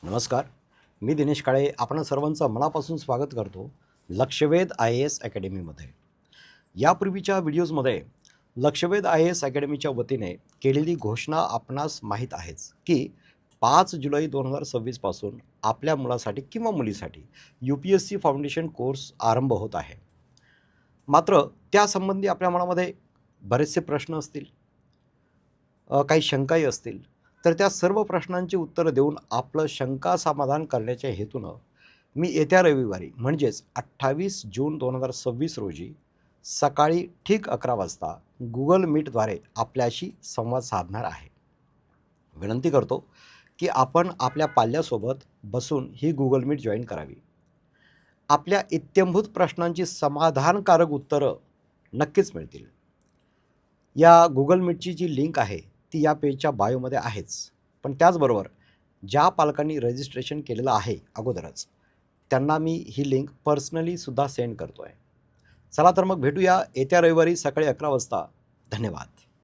नमस्कार. मी दिनेश काळे आपण सर्वांचं मनापासून स्वागत करतो लक्षवेध IAS अकॅडमीमध्ये. यापूर्वीच्या व्हिडिओजमध्ये लक्षवेध IAS अकॅडमीच्या वतीने केलेली घोषणा आपणास माहीत आहेच की 5 जुलै 2026 पासून आपल्या मुलासाठी किंवा मुलीसाठी UPSC फाउंडेशन कोर्स आरंभ होत आहे. मात्र त्यासंबंधी आपल्या मनामध्ये बरेचसे प्रश्न असतील, काही शंकाही असतील. तर त्या सर्व प्रश्नांची उत्तरं देऊन आपलं शंका समाधान करण्याच्या हेतूनं मी येत्या रविवारी म्हणजेच 28 जून 2026 रोजी सकाळी ठीक 11 वाजता Google मीटद्वारे आपल्याशी संवाद साधणार आहे. विनंती करतो की आपण आपल्या पाल्यासोबत बसून ही Google मीट जॉईन करावी. आपल्या इत्थंभूत प्रश्नांची समाधानकारक उत्तरं नक्कीच मिळतील. या Google मीटची जी लिंक आहे ती या पेजच्या बायोमध्ये आहेच. पण त्याचबरोबर ज्या पालकांनी रजिस्ट्रेशन केलेलं आहे अगोदरच, त्यांना मी ही लिंक पर्सनली सुद्धा सेंड करतो आहे. चला तर मग भेटूया येत्या रविवारी सकाळी 11 वाजता. धन्यवाद.